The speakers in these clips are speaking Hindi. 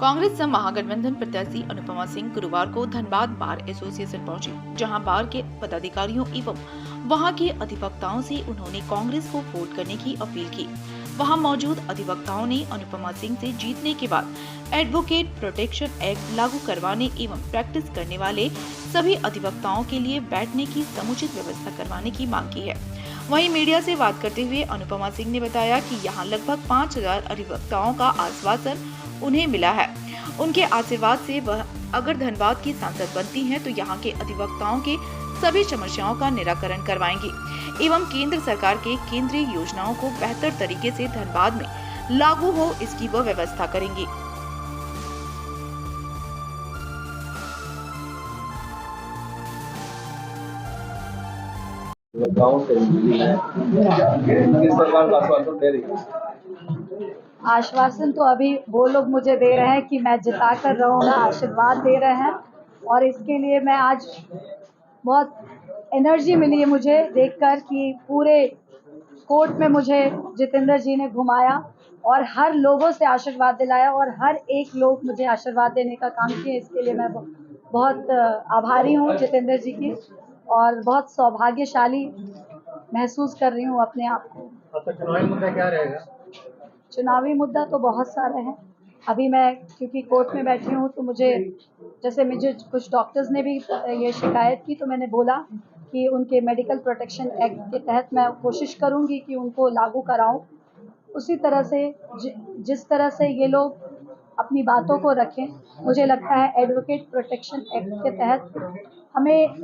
कांग्रेस से महागठबंधन प्रत्याशी अनुपमा सिंह गुरुवार को धनबाद बार एसोसिएशन पहुंची, जहां बार के पदाधिकारियों एवं वहां के अधिवक्ताओं से उन्होंने कांग्रेस को वोट करने की अपील की। वहां मौजूद अधिवक्ताओं ने अनुपमा सिंह से जीतने के बाद एडवोकेट प्रोटेक्शन एक्ट लागू करवाने एवं प्रैक्टिस करने वाले सभी अधिवक्ताओं के लिए बैठने की समुचित व्यवस्था करवाने की मांग की है। वहीं मीडिया से बात करते हुए अनुपमा सिंह ने बताया कि यहां लगभग 5000 अधिवक्ताओं का आश्वासन उन्हें मिला है। उनके आशीर्वाद से वह अगर धनबाद की सांसद बनती हैं तो यहाँ के अधिवक्ताओं के सभी समस्याओं का निराकरण करवाएंगी एवं केंद्र सरकार के केंद्रीय योजनाओं को बेहतर तरीके से धनबाद में लागू हो, इसकी वह व्यवस्था करेंगी। आश्वासन तो अभी वो लोग मुझे दे रहे हैं कि मैं जिता कर रहूँगा, आशीर्वाद दे रहे हैं और इसके लिए मैं आज बहुत एनर्जी मिली है मुझे देखकर कि पूरे कोर्ट में मुझे जितेंद्र जी ने घुमाया और हर लोगों से आशीर्वाद दिलाया और हर एक लोग मुझे आशीर्वाद देने का काम किए। इसके लिए मैं बहुत आभारी हूँ जितेंद्र जी की और बहुत सौभाग्यशाली महसूस कर रही हूँ अपने आप को। आपका चुनावी मुद्दा क्या रहेगा? चुनावी मुद्दा तो बहुत सारे हैं। अभी मैं क्योंकि कोर्ट में बैठी हूँ तो मुझे कुछ डॉक्टर्स ने भी ये शिकायत की, तो मैंने बोला कि उनके मेडिकल प्रोटेक्शन एक्ट के तहत मैं कोशिश करूँगी कि उनको लागू कराऊँ। उसी तरह से जिस तरह से ये लोग अपनी बातों को रखें, मुझे लगता है एडवोकेट प्रोटेक्शन एक्ट के तहत हमें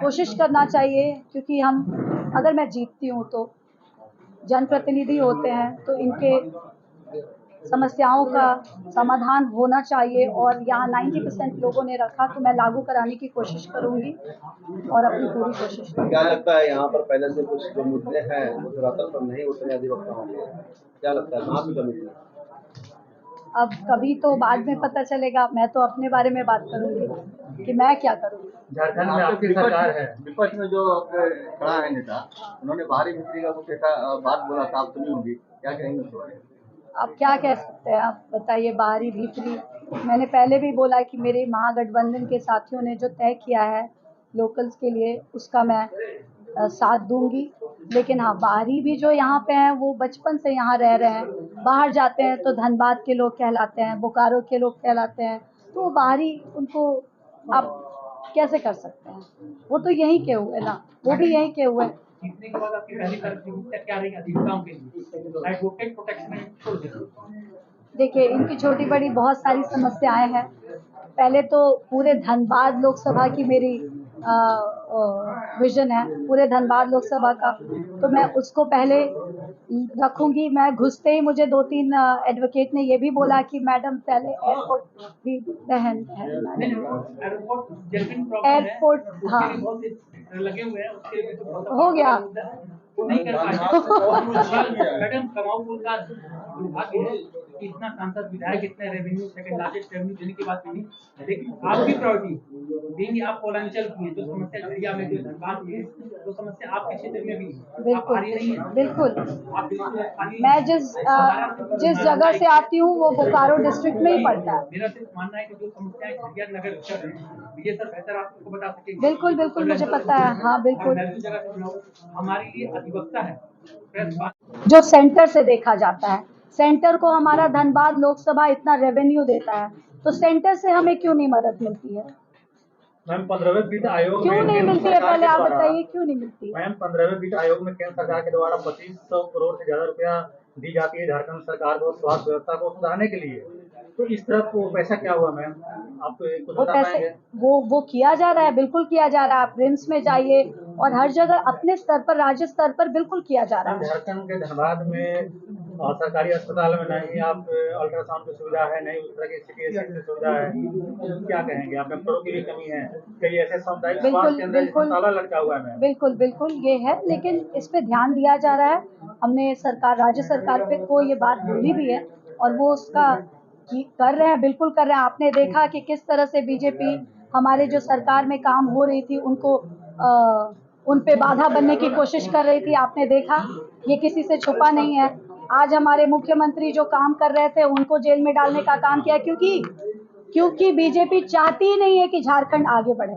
कोशिश करना चाहिए, क्योंकि अगर मैं जीतती हूँ तो जनप्रतिनिधि होते हैं तो इनके समस्याओं का समाधान होना चाहिए और यहाँ 90% लोगों ने रखा, तो मैं लागू कराने की कोशिश करूंगी और अपनी पूरी कोशिश करूंगी। क्या लगता है यहाँ पर पहले से कुछ जो मुद्दे हैं वो धरातल पर नहीं उतरे अधिवक्ताओं के, क्या लगता है कहाँ की कमी थी? अब कभी तो बाद में पता चलेगा, मैं तो अपने बारे में बात करूंगी कि मैं क्या करूंगी। झारखंड में आपकी सरकार है, विपक्ष में जो खड़ा है नेता, उन्होंने बाहरी बिक्री का कुछ ऐसा बात बोला था, आप सुनी होगी, क्या कहेंगे उस बारे में? आप क्या कह सकते हैं, आप बताइए। बाहरी भीतरी मैंने पहले भी बोला कि मेरे महागठबंधन के साथियों ने जो तय किया है लोकल्स के लिए उसका मैं साथ दूंगी, लेकिन हाँ बाहरी भी जो यहाँ पे हैं वो बचपन से यहाँ रह रहे हैं, बाहर जाते हैं तो धनबाद के लोग कहलाते हैं, बोकारो के लोग कहलाते हैं, तो वो बाहरी उनको आप कैसे कर सकते हैं? वो तो यहीं के हुए ना, वो भी यहीं के हुए। जीतने के बाद आपकी पहली प्राथमिकता क्या रहेगी अधिवक्ताओं के लिए? एडवोकेट प्रोटेक्शन छोड़ दें। देखिए, इनकी छोटी बड़ी बहुत सारी समस्याएं हैं। पहले तो पूरे धनबाद लोकसभा की मेरी विजन है, पूरे धनबाद लोकसभा का, तो मैं उसको पहले रखूंगी। मैं घुसते ही मुझे 2-3 एडवोकेट ने ये भी बोला कि मैडम पहले एयरपोर्ट भी बहन है, एयरपोर्ट हाँ लगे हुए हैं, उसके लिए हो गया। नहीं कर पाए। मैडम कमाऊ का दुर्भाग्य है कि इतना सांसद विधायक इतने रेवेन्यू सेकंड लार्जेस्ट रेवेन्यू देने के बाद भी, लेकिन आपकी प्रायोरिटी देंगे आप पौलांचल की है, जो समस्या एरिया में जो धनबाद की है, तो समस्या आपके क्षेत्र में भी बिल्कुल बिल्कुल। आप मैं जिस जगह से आती हूँ वो बोकारो डिस्ट्रिक्ट में ही पड़ता है। मेरा सिर्फ मानना है कि जो समस्याएं खरियार नगर कर रहे हैं, विजय सर बेहतर आपको बता सकेंगे। बिल्कुल बिल्कुल मुझे पता है, हाँ बिल्कुल। हमारे लिए अधिवक्ता है जो सेंटर से देखा जाता है, सेंटर को हमारा धनबाद लोकसभा इतना रेवेन्यू देता है, तो सेंटर से हमें क्यों नहीं मदद मिलती है? मैम 15वें वित्त आयोग क्यों नहीं मिलती है, पहले आप बताइए क्यों नहीं मिलती है? मैम 15वें वित्त आयोग में केंद्र सरकार के द्वारा 2500 करोड़ से ज्यादा रुपया दी जाती है झारखंड सरकार को स्वास्थ्य व्यवस्था को सुधारने के लिए, तो इस तरफ वो पैसा क्या हुआ मैम? आप कुछ बता पाएंगे? वो किया जा रहा है, बिल्कुल किया जा रहा है। आप रिम्स में जाइए और हर जगह अपने स्तर पर, राज्य स्तर पर बिल्कुल किया जा रहा है। झारखंड के धनबाद में सरकारी अस्पताल में नहीं आप अल्ट्रासाउंड की सुविधा है, नहीं उस तरह की सिटी स्कैन की सुविधा है, क्या कहेंगे आप? डॉक्टरों की भी कमी है, कई ऐसे सामुदायिक स्वास्थ्य केंद्र जिसमें ताला लटका हुआ है। बिल्कुल बिल्कुल ये है, लेकिन इस पे ध्यान दिया जा रहा है। हमने राज्य सरकार पे को ये बात बोली भी है और वो उसका कर रहे हैं, बिल्कुल कर रहे हैं। आपने देखा कि किस तरह से बीजेपी हमारे जो सरकार में काम हो रही थी उनको उन पे बाधा बनने की कोशिश कर रही थी, आपने देखा, ये किसी से छुपा नहीं है। आज हमारे मुख्यमंत्री जो काम कर रहे थे उनको जेल में डालने का काम किया, क्योंकि क्योंकि बीजेपी चाहती ही नहीं है कि झारखंड आगे बढ़े।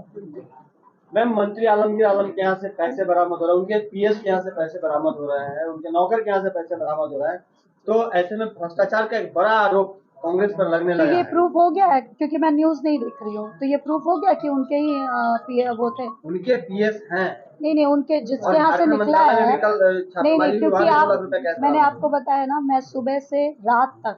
मैम, मंत्री आलमगीर आलम के यहाँ से पैसे बरामद हो रहे हैं, उनके पीएस के यहाँ से पैसे बरामद हो रहे हैं, उनके नौकर के यहाँ से पैसे बरामद हो रहे हैं, तो ऐसे में भ्रष्टाचार का एक बड़ा आरोप कांग्रेस पर लगने तो लगा ये है। प्रूफ हो गया है, क्योंकि मैं न्यूज नहीं देख रही हूँ, तो ये प्रूफ हो गया कि उनके ही वो थे। उनके पीएस हैं नहीं, उनके जिसके और यहाँ से झारखंड निकला मंत्रालय है। में कल नहीं, छापेमारी क्योंकि 2 आप, लाख रुपए कैश मैंने बरामद आपको बताया ना, मैं सुबह से रात तक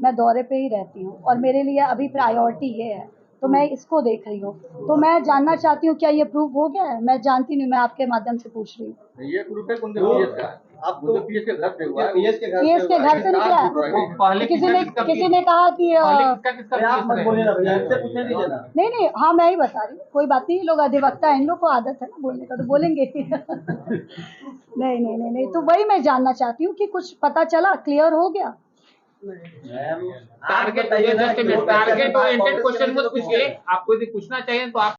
मैं दौरे पे ही रहती हूँ और मेरे लिए अभी प्रायोरिटी ये है, तो मैं इसको देख रही हूँ। तो मैं जानना चाहती हूँ क्या ये प्रूफ हो गया है? मैं जानती नहीं, मैं आपके माध्यम से पूछ रही हूँ। ये ग्रुप है उनके पीएस का, आप उनके पीएस के घर पे हुआ है, पीएस के घर पीएस के घर से निकला है। पहले किसी ने कहा कि आप मत बोलिए ना भैया, इनसे पूछने दीजिए ना। नहीं, हाँ मैं ही बता रही हूँ, कोई बात नहीं, लोग अधिवक्ता है, इन लोग को आदत है ना बोलने का, तो बोलेंगे। नहीं, तो वही मैं जानना चाहती हूँ कि कुछ पता चला, क्लियर हो गया। मैम, टारगेट ओरिएंटेड क्वेश्चन मत पूछिए, आपको यदि पूछना चाहिए तो आप